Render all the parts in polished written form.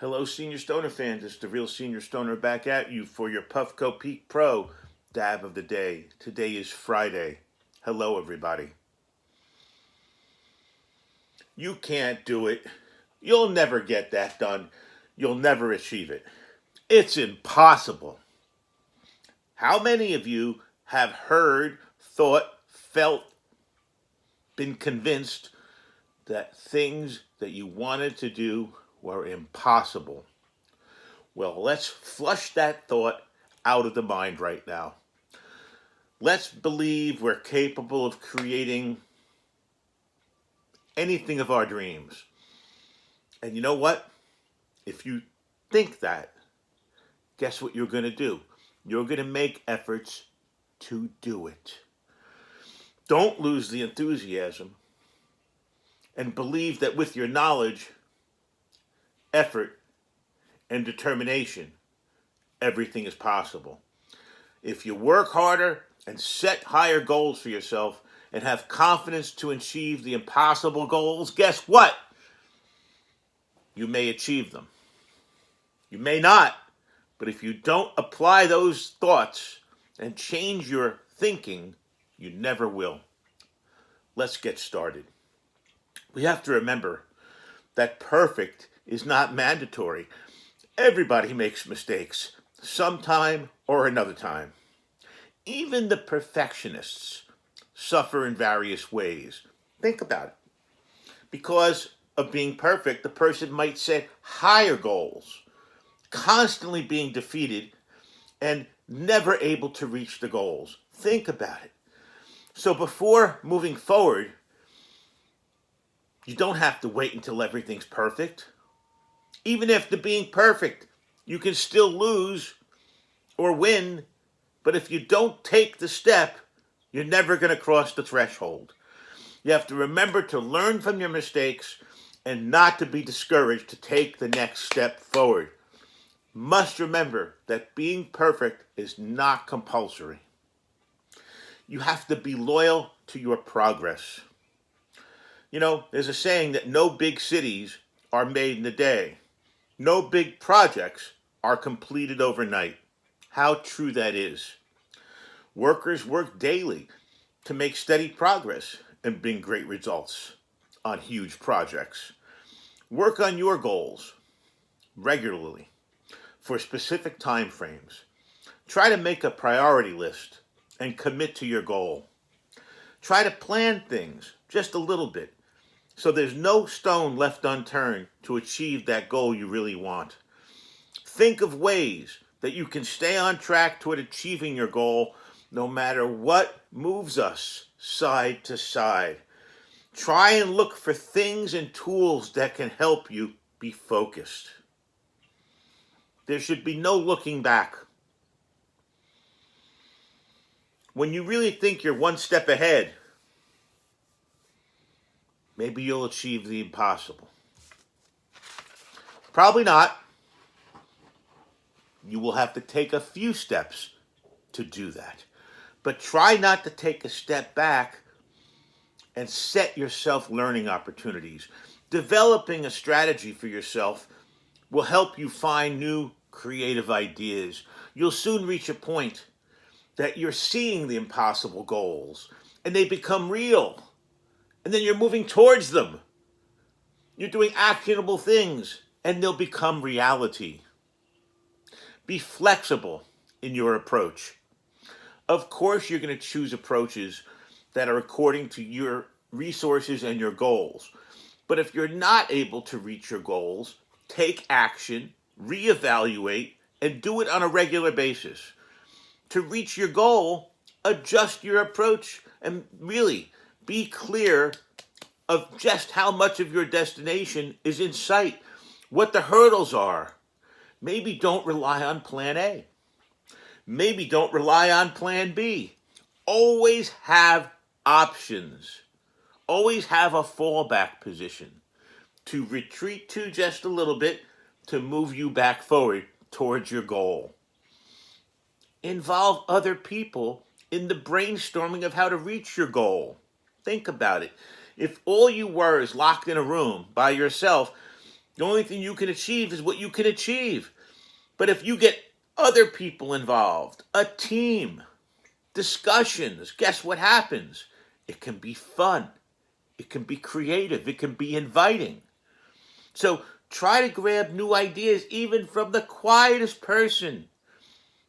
Hello, Senior Stoner fans. It's the real Senior Stoner back at you for your Puffco Peak Pro dab of the day. Today is Friday. Hello, everybody. You can't do it. You'll never get that done. You'll never achieve it. It's impossible. How many of you have heard, thought, felt, been convinced that things that you wanted to do were impossible? Well, let's flush that thought out of the mind right now. Let's believe we're capable of creating anything of our dreams. And you know what? If you think that, guess what you're going to do? You're going to make efforts to do it. Don't lose the enthusiasm and believe that with your knowledge, effort, and determination, everything is possible. If you work harder and set higher goals for yourself and have confidence to achieve the impossible goals, guess what? You may achieve them. You may not, but if you don't apply those thoughts and change your thinking, you never will. Let's get started. We have to remember that perfect is not mandatory. Everybody makes mistakes, sometime or another time. Even the perfectionists suffer in various ways. Think about it. Because of being perfect, the person might set higher goals, constantly being defeated and never able to reach the goals. Think about it. So before moving forward, you don't have to wait until everything's perfect. Even after being perfect, you can still lose or win. But if you don't take the step, you're never going to cross the threshold. You have to remember to learn from your mistakes and not to be discouraged to take the next step forward. Must remember that being perfect is not compulsory. You have to be loyal to your progress. You know, there's a saying that no big cities are made in a day. No big projects are completed overnight. How true that is. Workers work daily to make steady progress and bring great results on huge projects. Work on your goals regularly for specific time frames. Try to make a priority list and commit to your goal. Try to plan things just a little bit so there's no stone left unturned to achieve that goal you really want. Think of ways that you can stay on track toward achieving your goal no matter what moves us side to side. Try and look for things and tools that can help you be focused. There should be no looking back. When you really think you're one step ahead, maybe you'll achieve the impossible. Probably not. You will have to take a few steps to do that. But try not to take a step back and set yourself learning opportunities. Developing a strategy for yourself will help you find new creative ideas. You'll soon reach a point that you're seeing the impossible goals and they become real. And then you're moving towards them. You're doing actionable things and they'll become reality. Be flexible in your approach. Of course, you're going to choose approaches that are according to your resources and your goals. But if you're not able to reach your goals, take action, reevaluate, and do it on a regular basis. To reach your goal, adjust your approach and really be clear of just how much of your destination is in sight, what the hurdles are. Maybe don't rely on plan A. Maybe don't rely on plan B. Always have options. Always have a fallback position to retreat to just a little bit to move you back forward towards your goal. Involve other people in the brainstorming of how to reach your goal. Think about it. If all you were is locked in a room by yourself, The only thing you can achieve is what you can achieve. But if you get other people involved, a team, discussions, guess what happens? It can be fun. It can be creative. It can be inviting. So try to grab new ideas even from the quietest person,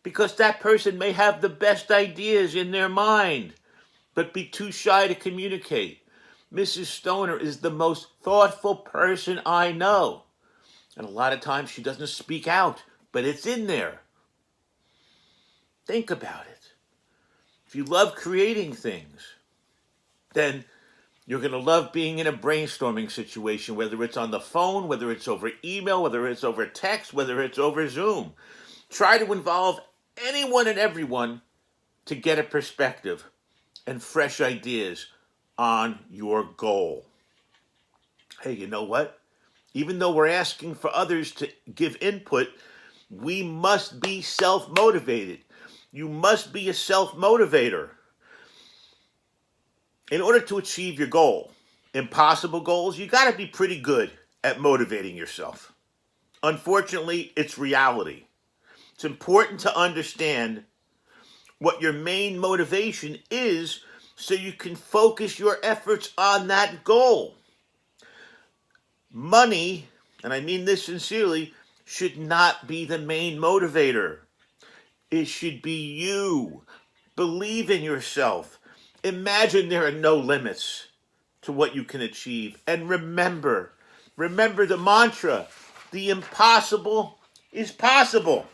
because that person may have the best ideas in their mind, but be too shy to communicate. Mrs. Stoner is the most thoughtful person I know. And a lot of times she doesn't speak out, but it's in there. Think about it. If you love creating things, then you're going to love being in a brainstorming situation, whether it's on the phone, whether it's over email, whether it's over text, whether it's over Zoom. Try to involve anyone and everyone to get a perspective and fresh ideas on your goal. Hey, you know what? Even though we're asking for others to give input, we must be self-motivated. You must be a self-motivator in order to achieve your goal. Impossible goals, you got to be pretty good at motivating yourself. Unfortunately, it's reality. It's important to understand what your main motivation is so you can focus your efforts on that goal. Money, and I mean this sincerely, should not be the main motivator. It should be you. Believe in yourself. Imagine there are no limits to what you can achieve. And remember the mantra, the impossible is possible.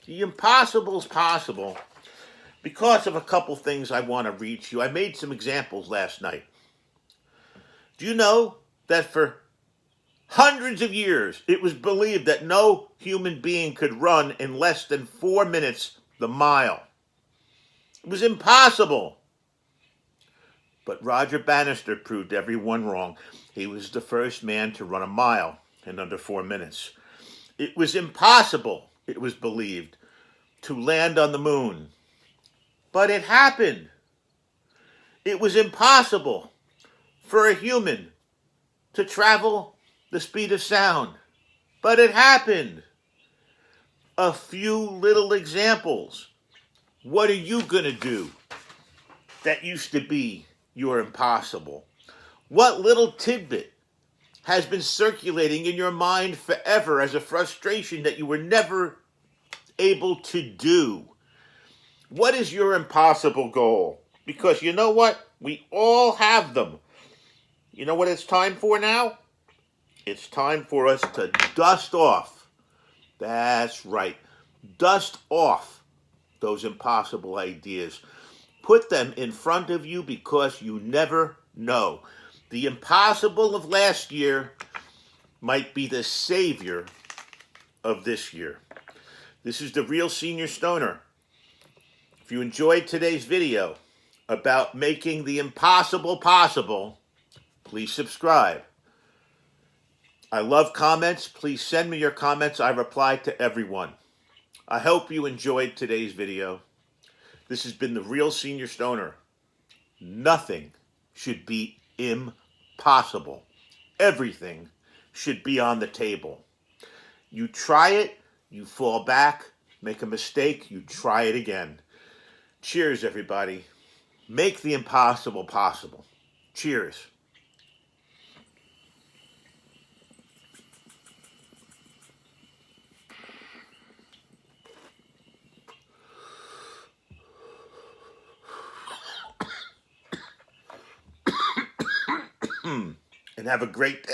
The impossible is possible because of a couple things I want to read to you. I made some examples last night. Do you know that for hundreds of years it was believed that no human being could run in less than 4 minutes the mile? It was impossible. But Roger Bannister proved everyone wrong. He was the first man to run a mile in under 4 minutes. It was impossible, it was believed, to land on the moon. But it happened. It was impossible for a human to travel the speed of sound. But it happened. A few little examples. What are you going to do that used to be your impossible? What little tidbit has been circulating in your mind forever as a frustration that you were never able to do? What is your impossible goal? Because you know what? We all have them. You know what it's time for now? It's time for us to dust off. That's right. Dust off those impossible ideas. Put them in front of you because you never know. The impossible of last year might be the savior of this year. This is the Real Senior Stoner. If you enjoyed today's video about making the impossible possible, please subscribe. I love comments. Please send me your comments. I reply to everyone. I hope you enjoyed today's video. This has been the Real Senior Stoner. Nothing should be impossible. Everything should be on the table. You try it, you fall back, make a mistake, you try it again. Cheers, everybody. Make the impossible possible. Cheers. And have a great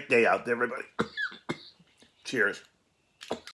day out there, everybody. Cheers.